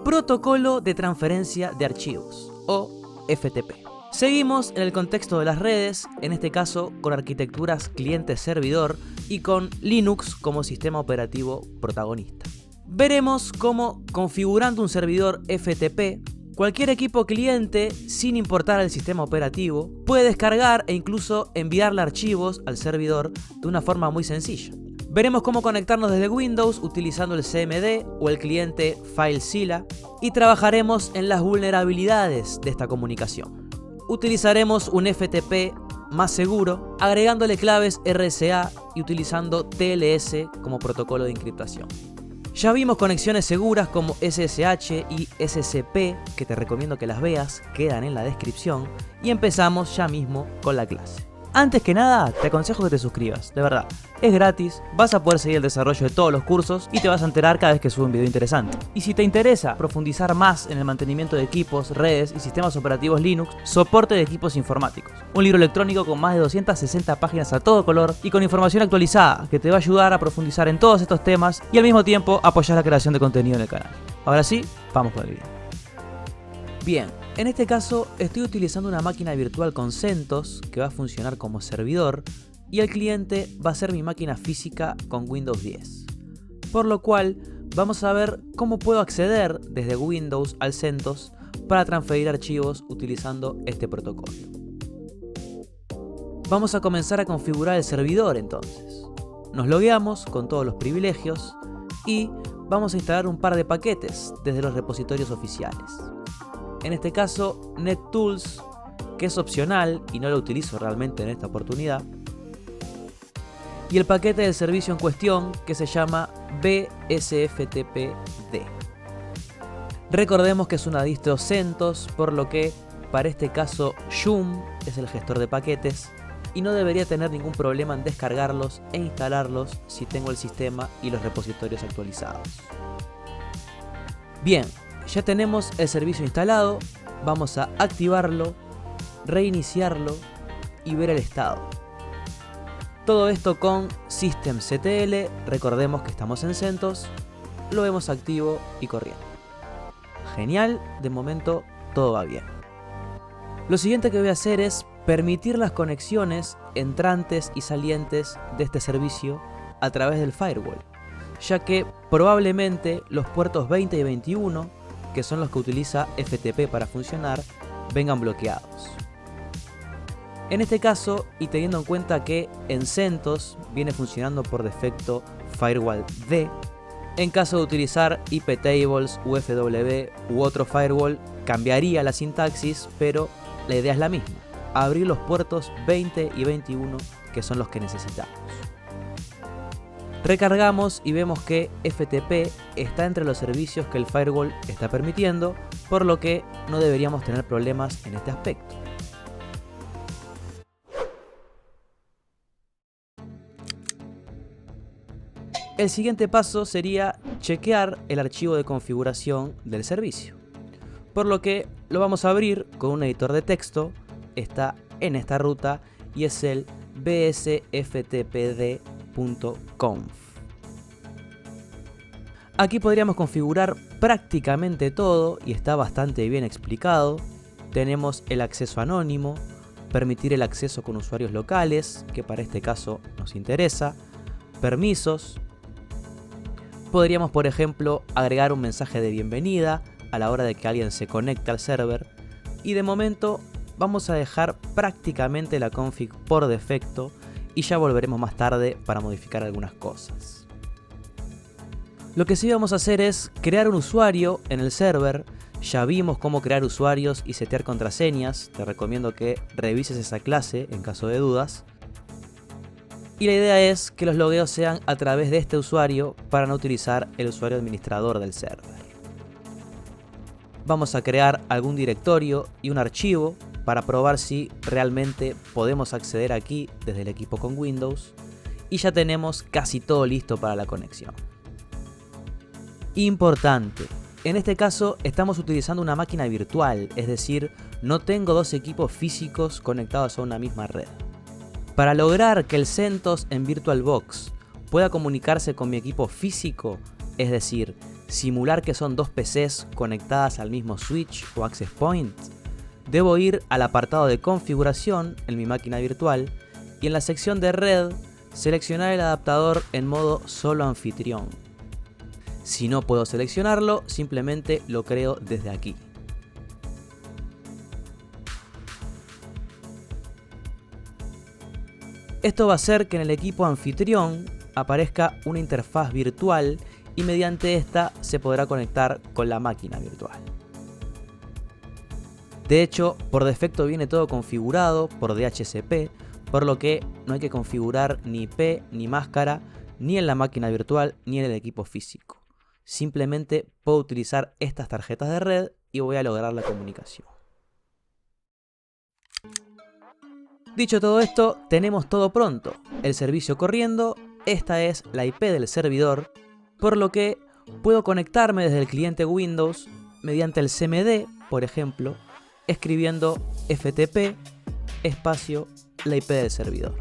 Protocolo de transferencia de archivos, o FTP. Seguimos en el contexto de las redes, en este caso con arquitecturas cliente-servidor y con Linux como sistema operativo protagonista. Veremos cómo, configurando un servidor FTP, cualquier equipo cliente, sin importar el sistema operativo, puede descargar e incluso enviarle archivos al servidor de una forma muy sencilla. Veremos cómo conectarnos desde Windows utilizando el CMD o el cliente FileZilla y trabajaremos en las vulnerabilidades de esta comunicación. Utilizaremos un FTP más seguro, agregándole claves RSA y utilizando TLS como protocolo de encriptación. Ya vimos conexiones seguras como SSH y SCP, que te recomiendo que las veas, quedan en la descripción, y empezamos ya mismo con la clase. Antes que nada, te aconsejo que te suscribas, de verdad. Es gratis, vas a poder seguir el desarrollo de todos los cursos y te vas a enterar cada vez que subo un video interesante. Y si te interesa profundizar más en el mantenimiento de equipos, redes y sistemas operativos Linux, soporte de equipos informáticos. Un libro electrónico con más de 260 páginas a todo color y con información actualizada que te va a ayudar a profundizar en todos estos temas y al mismo tiempo apoyar la creación de contenido en el canal. Ahora sí, vamos con el video. Bien, en este caso estoy utilizando una máquina virtual con CentOS que va a funcionar como servidor y el cliente va a ser mi máquina física con Windows 10. Por lo cual vamos a ver cómo puedo acceder desde Windows al CentOS para transferir archivos utilizando este protocolo. Vamos a comenzar a configurar el servidor entonces. Nos logueamos con todos los privilegios y vamos a instalar un par de paquetes desde los repositorios oficiales. En este caso, NetTools, que es opcional y no lo utilizo realmente en esta oportunidad. Y el paquete del servicio en cuestión, que se llama BSFTPD. Recordemos que es una distro CentOS, por lo que para este caso Joom es el gestor de paquetes y no debería tener ningún problema en descargarlos e instalarlos si tengo el sistema y los repositorios actualizados. Bien. Ya tenemos el servicio instalado, vamos a activarlo, reiniciarlo y ver el estado. Todo esto con systemctl, recordemos que estamos en CentOS, lo vemos activo y corriendo. Genial, de momento todo va bien. Lo siguiente que voy a hacer es permitir las conexiones entrantes y salientes de este servicio a través del firewall, ya que probablemente los puertos 20 y 21, que son los que utiliza FTP para funcionar, vengan bloqueados. En este caso, y teniendo en cuenta que en CentOS viene funcionando por defecto Firewall D, en caso de utilizar iptables, UFW u otro firewall, cambiaría la sintaxis, pero la idea es la misma: abrir los puertos 20 y 21, que son los que necesitamos. Recargamos y vemos que FTP está entre los servicios que el firewall está permitiendo, por lo que no deberíamos tener problemas en este aspecto. El siguiente paso sería chequear el archivo de configuración del servicio, por lo que lo vamos a abrir con un editor de texto, está en esta ruta y es el bsftpd.conf. Aquí podríamos configurar prácticamente todo y está bastante bien explicado. Tenemos el acceso anónimo, permitir el acceso con usuarios locales, que para este caso nos interesa, permisos. Podríamos, por ejemplo, agregar un mensaje de bienvenida a la hora de que alguien se conecte al server. Y de momento vamos a dejar prácticamente la config por defecto y ya volveremos más tarde para modificar algunas cosas. Lo que sí vamos a hacer es crear un usuario en el server. Ya vimos cómo crear usuarios y setear contraseñas, te recomiendo que revises esa clase en caso de dudas. Y la idea es que los logueos sean a través de este usuario para no utilizar el usuario administrador del server. Vamos a crear algún directorio y un archivo para probar si realmente podemos acceder aquí desde el equipo con Windows. Y ya tenemos casi todo listo para la conexión. Importante, en este caso estamos utilizando una máquina virtual, es decir, no tengo dos equipos físicos conectados a una misma red. Para lograr que el CentOS en VirtualBox pueda comunicarse con mi equipo físico, es decir, ¿Simular que son dos PCs conectadas al mismo switch o access point? Debo ir al apartado de configuración en mi máquina virtual y en la sección de red seleccionar el adaptador en modo solo anfitrión. Si no puedo seleccionarlo, simplemente lo creo desde aquí. Esto va a hacer que en el equipo anfitrión aparezca una interfaz virtual y mediante esta se podrá conectar con la máquina virtual. De hecho, por defecto viene todo configurado por DHCP, por lo que no hay que configurar ni IP ni máscara ni en la máquina virtual ni en el equipo físico. Simplemente puedo utilizar estas tarjetas de red y voy a lograr la comunicación. Dicho todo esto, tenemos todo pronto, el servicio corriendo, esta es la IP del servidor, por lo que puedo conectarme desde el cliente Windows mediante el CMD, por ejemplo, escribiendo FTP espacio la IP del servidor.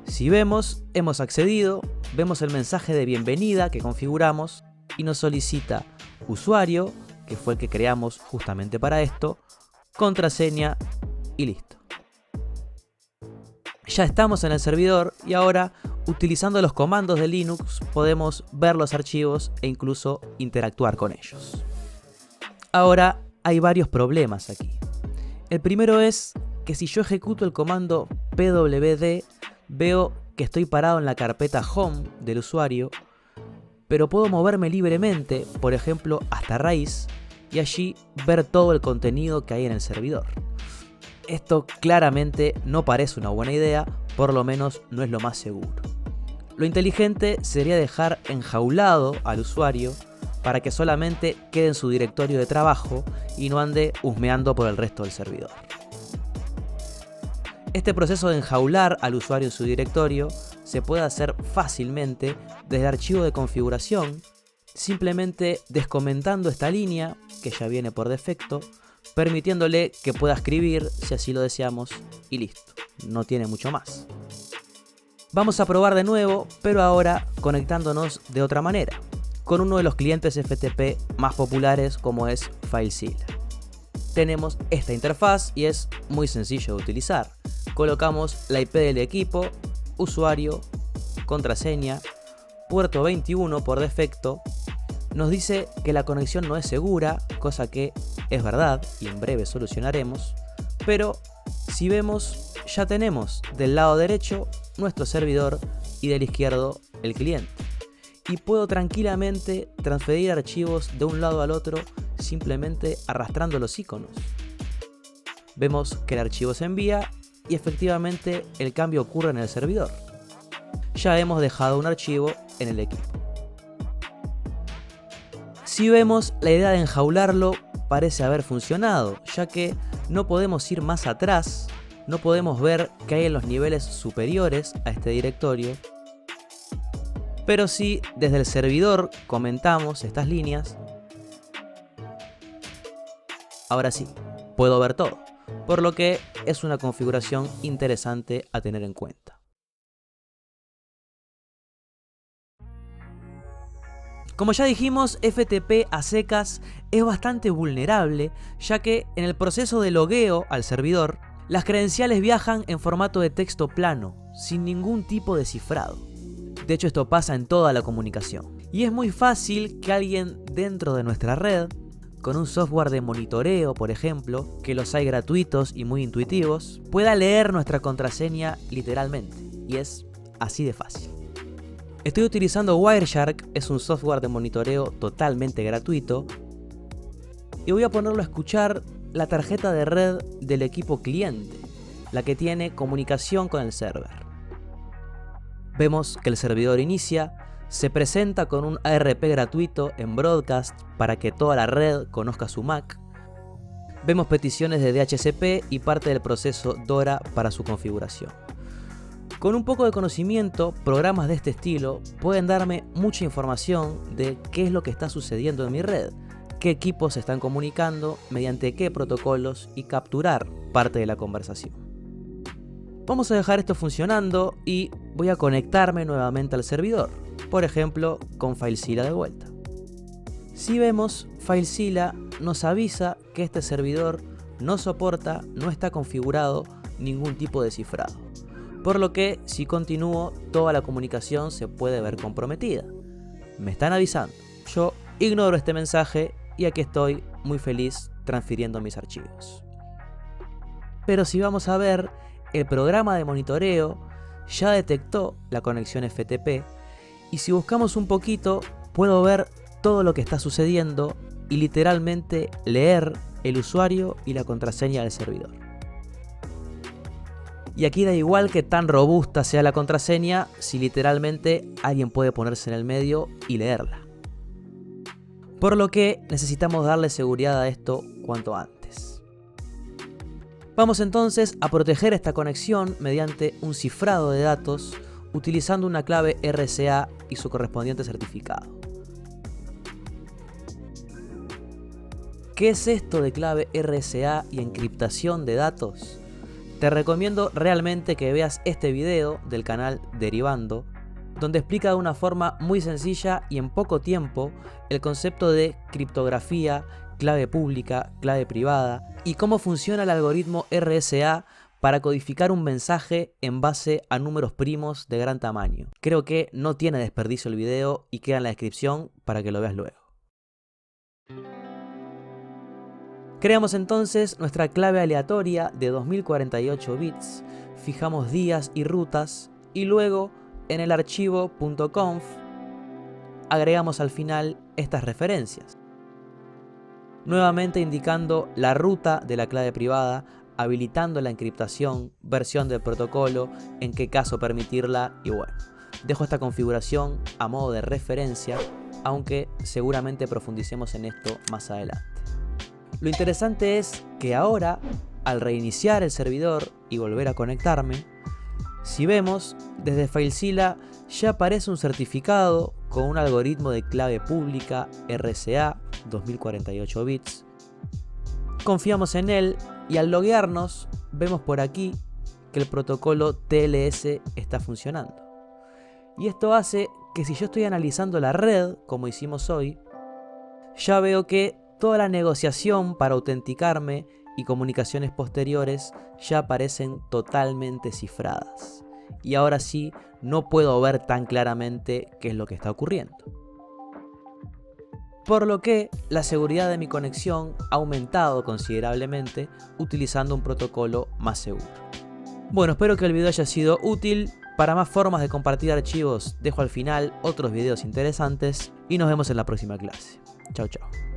Si vemos, hemos accedido, vemos el mensaje de bienvenida que configuramos y nos solicita usuario, que fue el que creamos justamente para esto, contraseña y listo. Ya estamos en el servidor y ahora, utilizando los comandos de Linux, podemos ver los archivos e incluso interactuar con ellos. Ahora hay varios problemas aquí. El primero es que si yo ejecuto el comando pwd, veo que estoy parado en la carpeta home del usuario, pero puedo moverme libremente, por ejemplo hasta raíz, y allí ver todo el contenido que hay en el servidor. Esto claramente no parece una buena idea, por lo menos no es lo más seguro. Lo inteligente sería dejar enjaulado al usuario para que solamente quede en su directorio de trabajo y no ande husmeando por el resto del servidor. Este proceso de enjaular al usuario en su directorio se puede hacer fácilmente desde el archivo de configuración, simplemente descomentando esta línea, que ya viene por defecto, permitiéndole que pueda escribir si así lo deseamos y listo, no tiene mucho más. Vamos a probar de nuevo, pero ahora conectándonos de otra manera, con uno de los clientes FTP más populares como es FileZilla. Tenemos esta interfaz y es muy sencillo de utilizar. Colocamos la IP del equipo, usuario, contraseña, puerto 21 por defecto. Nos dice que la conexión no es segura, cosa que es verdad y en breve solucionaremos. Pero si vemos, ya tenemos del lado derecho nuestro servidor y del izquierdo el cliente. Y puedo tranquilamente transferir archivos de un lado al otro simplemente arrastrando los iconos. Vemos que el archivo se envía y efectivamente el cambio ocurre en el servidor. Ya hemos dejado un archivo en el equipo. Si vemos, la idea de enjaularlo parece haber funcionado, ya que no podemos ir más atrás, no podemos ver qué hay en los niveles superiores a este directorio, pero si desde el servidor comentamos estas líneas, ahora sí, puedo ver todo, por lo que es una configuración interesante a tener en cuenta. Como ya dijimos, FTP a secas es bastante vulnerable, ya que en el proceso de logueo al servidor, las credenciales viajan en formato de texto plano, sin ningún tipo de cifrado. De hecho, esto pasa en toda la comunicación. Y es muy fácil que alguien dentro de nuestra red, con un software de monitoreo, por ejemplo, que los hay gratuitos y muy intuitivos, pueda leer nuestra contraseña literalmente. Y es así de fácil. Estoy utilizando Wireshark, es un software de monitoreo totalmente gratuito. Y voy a ponerlo a escuchar la tarjeta de red del equipo cliente, la que tiene comunicación con el server. Vemos que el servidor inicia, se presenta con un ARP gratuito en broadcast para que toda la red conozca su MAC. Vemos peticiones de DHCP y parte del proceso DORA para su configuración. Con un poco de conocimiento, programas de este estilo pueden darme mucha información de qué es lo que está sucediendo en mi red, qué equipos se están comunicando, mediante qué protocolos y capturar parte de la conversación. Vamos a dejar esto funcionando y voy a conectarme nuevamente al servidor. por ejemplo con FileZilla de vuelta. Si vemos, FileZilla nos avisa que este servidor no soporta, no está configurado ningún tipo de cifrado, por lo que si continúo toda la comunicación se puede ver comprometida. Me están avisando. Yo ignoro este mensaje y aquí estoy muy feliz transfiriendo mis archivos. Pero si vamos a ver, el programa de monitoreo ya detectó la conexión FTP y si buscamos un poquito puedo ver todo lo que está sucediendo y literalmente leer el usuario y la contraseña del servidor. Y aquí da igual que tan robusta sea la contraseña si literalmente alguien puede ponerse en el medio y leerla. Por lo que necesitamos darle seguridad a esto cuanto antes. Vamos entonces a proteger esta conexión mediante un cifrado de datos utilizando una clave RSA y su correspondiente certificado. ¿Qué es esto de clave RSA y encriptación de datos? Te recomiendo realmente que veas este video del canal Derivando, donde explica de una forma muy sencilla y en poco tiempo el concepto de criptografía, clave pública, clave privada y cómo funciona el algoritmo RSA para codificar un mensaje en base a números primos de gran tamaño. Creo que no tiene desperdicio el video y queda en la descripción para que lo veas luego. Creamos entonces nuestra clave aleatoria de 2048 bits, fijamos días y rutas y luego en el archivo .conf agregamos al final estas referencias. Nuevamente indicando la ruta de la clave privada, habilitando la encriptación, versión del protocolo, en qué caso permitirla y bueno. Dejo esta configuración a modo de referencia, aunque seguramente profundicemos en esto más adelante. Lo interesante es que ahora, al reiniciar el servidor y volver a conectarme, si vemos, desde FileZilla ya aparece un certificado con un algoritmo de clave pública RSA 2048 bits. Confiamos en él y al loguearnos vemos por aquí que el protocolo TLS está funcionando. Y esto hace que si yo estoy analizando la red, como hicimos hoy, ya veo que toda la negociación para autenticarme y comunicaciones posteriores ya aparecen totalmente cifradas. Y ahora sí, no puedo ver tan claramente qué es lo que está ocurriendo. Por lo que la seguridad de mi conexión ha aumentado considerablemente utilizando un protocolo más seguro. Bueno, espero que el video haya sido útil. Para más formas de compartir archivos, dejo al final otros videos interesantes y nos vemos en la próxima clase. Chao, chao.